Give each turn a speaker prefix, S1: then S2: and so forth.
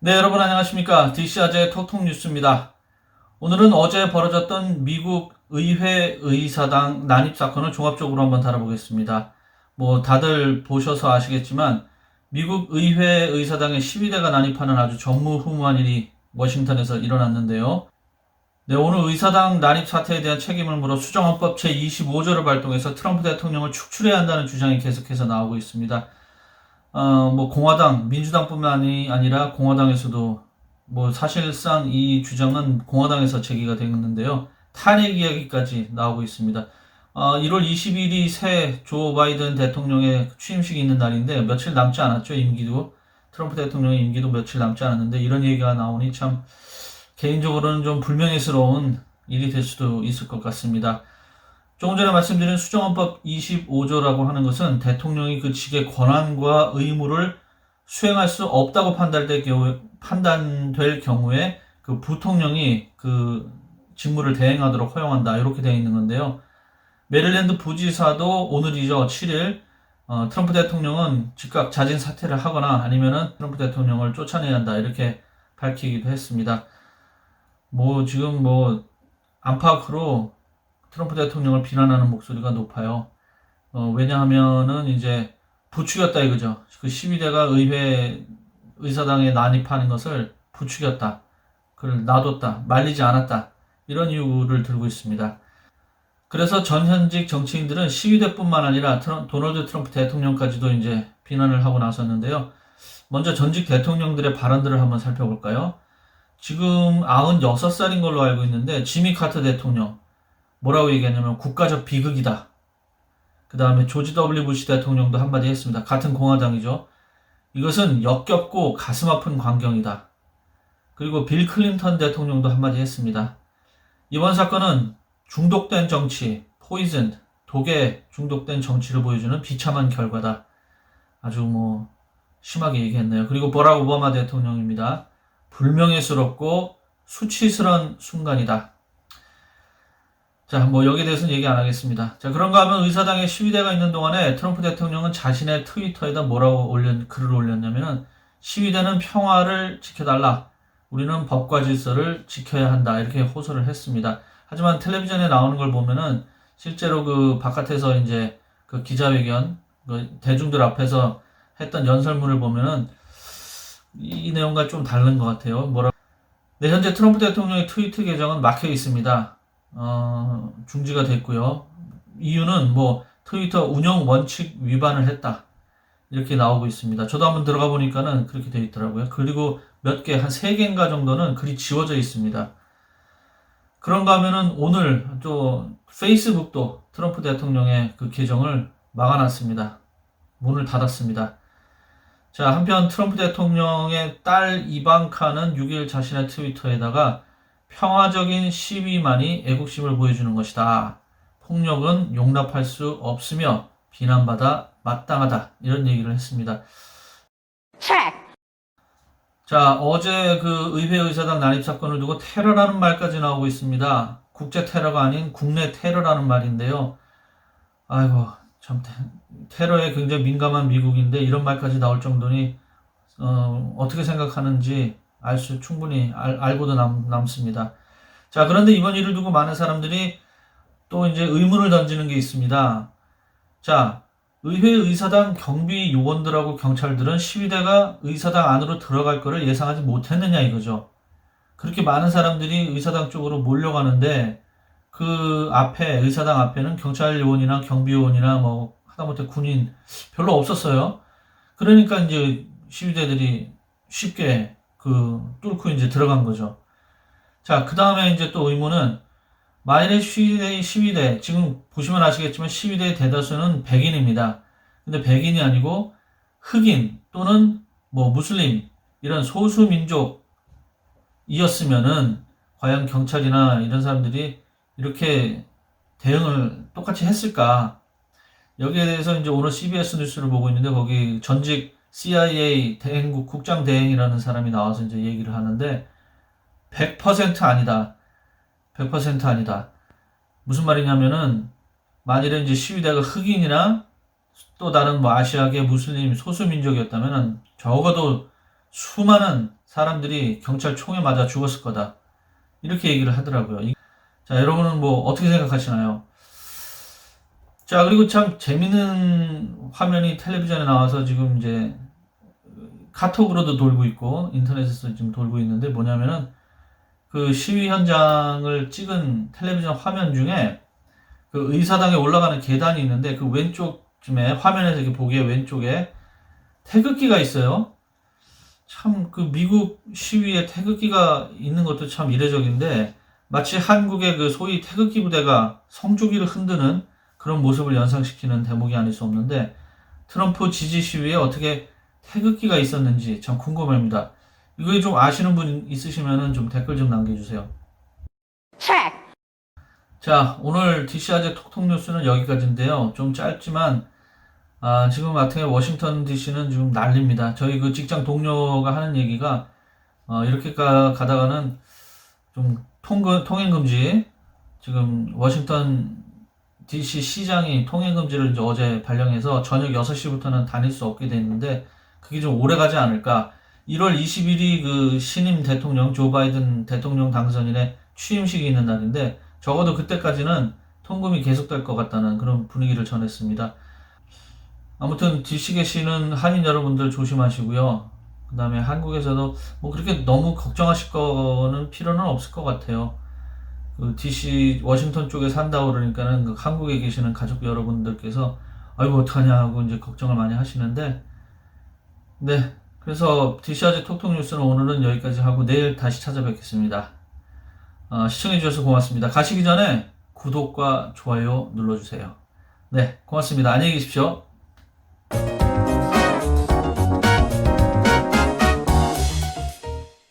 S1: 네, 여러분 안녕하십니까? DC아재 톡톡 뉴스입니다. 오늘은 어제 벌어졌던 미국 의회 의사당 난입 사건을 종합적으로 한번 다뤄보겠습니다. 다들 보셔서 아시겠지만 미국 의회 의사당의 12대가 난입하는 아주 전무후무한 일이 워싱턴에서 일어났는데요. 네, 오늘 의사당 난입 사태에 대한 책임을 물어 수정헌법 제25조를 발동해서 트럼프 대통령을 축출해야 한다는 주장이 계속해서 나오고 있습니다. 공화당, 민주당뿐만이 아니라 공화당에서도 사실상 이 주장은 공화당에서 제기가 됐는데요. 탄핵 이야기까지 나오고 있습니다. 1월 20일이 새 조 바이든 대통령의 취임식이 있는 날인데 며칠 남지 않았죠, 임기도. 트럼프 대통령의 임기도 며칠 남지 않았는데 이런 얘기가 나오니 참 개인적으로는 좀 불명예스러운 일이 될 수도 있을 것 같습니다. 조금 전에 말씀드린 수정헌법 25조라고 하는 것은 대통령이 그 직의 권한과 의무를 수행할 수 없다고 판단될 경우에 그 부통령이 그 직무를 대행하도록 허용한다. 이렇게 되어 있는 건데요. 메릴랜드 부지사도 오늘이죠. 7일 트럼프 대통령은 즉각 자진 사퇴를 하거나 아니면은 트럼프 대통령을 쫓아내야 한다. 이렇게 밝히기도 했습니다. 지금 안팎으로 트럼프 대통령을 비난하는 목소리가 높아요. 왜냐하면은 이제 부추겼다 이거죠. 그 12대가 의사당에 난입하는 것을 부추겼다. 그걸 놔뒀다. 말리지 않았다. 이런 이유를 들고 있습니다. 그래서 전현직 정치인들은 12대뿐만 아니라 도널드 트럼프 대통령까지도 이제 비난을 하고 나섰는데요. 먼저 전직 대통령들의 발언들을 한번 살펴볼까요? 지금 96살인 걸로 알고 있는데 지미 카터 대통령 뭐라고 얘기했냐면 국가적 비극이다. 그 다음에 조지 W 부시 대통령도 한마디 했습니다. 같은 공화당이죠. 이것은 역겹고 가슴 아픈 광경이다. 그리고 빌 클린턴 대통령도 한마디 했습니다. 이번 사건은 중독된 정치, 포이즌, 독에 중독된 정치를 보여주는 비참한 결과다. 아주 심하게 얘기했네요. 그리고 버락 오바마 대통령입니다. 불명예스럽고 수치스러운 순간이다. 자, 여기에 대해서는 얘기 안 하겠습니다. 자, 그런가 하면 의사당의 시위대가 있는 동안에 트럼프 대통령은 자신의 트위터에다 글을 올렸냐면은 시위대는 평화를 지켜달라. 우리는 법과 질서를 지켜야 한다. 이렇게 호소를 했습니다. 하지만 텔레비전에 나오는 걸 보면은 실제로 그 바깥에서 이제 그 기자회견, 대중들 앞에서 했던 연설문을 보면은 이 내용과 좀 다른 것 같아요. 네, 현재 트럼프 대통령의 트위터 계정은 막혀 있습니다. 중지가 됐고요. 이유는 트위터 운영 원칙 위반을 했다. 이렇게 나오고 있습니다. 저도 한번 들어가 보니까는 그렇게 되어 있더라고요. 그리고 몇 개, 한 3개인가 정도는 글이 지워져 있습니다. 그런가 하면은 오늘 또 페이스북도 트럼프 대통령의 그 계정을 막아놨습니다. 문을 닫았습니다. 자, 한편 트럼프 대통령의 딸 이방카는 6일 자신의 트위터에다가 평화적인 시위만이 애국심을 보여주는 것이다. 폭력은 용납할 수 없으며 비난받아 마땅하다. 이런 얘기를 했습니다. 자, 어제 그 의회 의사당 난입 사건을 두고 테러라는 말까지 나오고 있습니다. 국제 테러가 아닌 국내 테러라는 말인데요. 아이고, 참 테러에 굉장히 민감한 미국인데 이런 말까지 나올 정도니 어떻게 생각하는지 충분히 알고도 남습니다. 자, 그런데 이번 일을 두고 많은 사람들이 또 이제 의문을 던지는 게 있습니다. 자, 의회 의사당 경비 요원들하고 경찰들은 시위대가 의사당 안으로 들어갈 거를 예상하지 못했느냐 이거죠. 그렇게 많은 사람들이 의사당 쪽으로 몰려가는데 그 앞에, 의사당 앞에는 경찰 요원이나 경비 요원이나 하다못해 군인 별로 없었어요. 그러니까 이제 시위대들이 쉽게 뚫고 이제 들어간 거죠. 자, 그 다음에 이제 또 의문은 만일에 시위대, 지금 보시면 아시겠지만 시위대의 대다수는 백인입니다. 근데 백인이 아니고 흑인 또는 무슬림, 이런 소수민족이었으면은 과연 경찰이나 이런 사람들이 이렇게 대응을 똑같이 했을까? 여기에 대해서 이제 오늘 CBS 뉴스를 보고 있는데 거기 전직 CIA 국장 대행이라는 사람이 나와서 이제 얘기를 하는데 100% 아니다. 100% 아니다. 무슨 말이냐면은 만일에 이제 시위대가 흑인이나 또 다른 아시아계 무슬림 소수민족이었다면은 적어도 수많은 사람들이 경찰 총에 맞아 죽었을 거다. 이렇게 얘기를 하더라고요. 자, 여러분은 뭐 어떻게 생각하시나요? 자, 그리고 참 재밌는 화면이 텔레비전에 나와서 지금 이제 카톡으로도 돌고 있고 인터넷에서 지금 돌고 있는데 뭐냐면은 그 시위 현장을 찍은 텔레비전 화면 중에 그 의사당에 올라가는 계단이 있는데 그 왼쪽쯤에 화면에서 이렇게 보기에 왼쪽에 태극기가 있어요. 참 그 미국 시위에 태극기가 있는 것도 참 이례적인데 마치 한국의 그 소위 태극기 부대가 성조기를 흔드는 그런 모습을 연상시키는 대목이 아닐 수 없는데 트럼프 지지 시위에 어떻게 태극기가 있었는지 참 궁금합니다. 이거 좀 아시는 분 있으시면 좀 댓글 좀 남겨주세요. 자, 오늘 DC아재 톡톡 뉴스는 여기까지인데요. 좀 짧지만 지금 같은 경우 워싱턴 DC는 지금 난립니다. 저희 그 직장 동료가 하는 얘기가 이렇게 가다가는 좀 통행 금지, 지금 워싱턴 DC 시장이 통행 금지를 이제 어제 발령해서 저녁 6시부터는 다닐 수 없게 됐는데 그게 좀 오래 가지 않을까. 1월 20일이 그 신임 대통령 조 바이든 대통령 당선인의 취임식이 있는 날인데 적어도 그때까지는 통금이 계속될 것 같다는 그런 분위기를 전했습니다. 아무튼 DC 계시는 한인 여러분들 조심하시고요. 그 다음에 한국에서도 뭐 그렇게 너무 걱정하실 거는 필요는 없을 것 같아요. 그 DC 워싱턴 쪽에 산다고 그러니까는 그 한국에 계시는 가족 여러분들께서 아이고 어떡하냐 하고 이제 걱정을 많이 하시는데 네. 그래서 DC아재 톡톡 뉴스는 오늘은 여기까지 하고 내일 다시 찾아뵙겠습니다. 시청해주셔서 고맙습니다. 가시기 전에 구독과 좋아요 눌러주세요. 네, 고맙습니다. 안녕히 계십시오.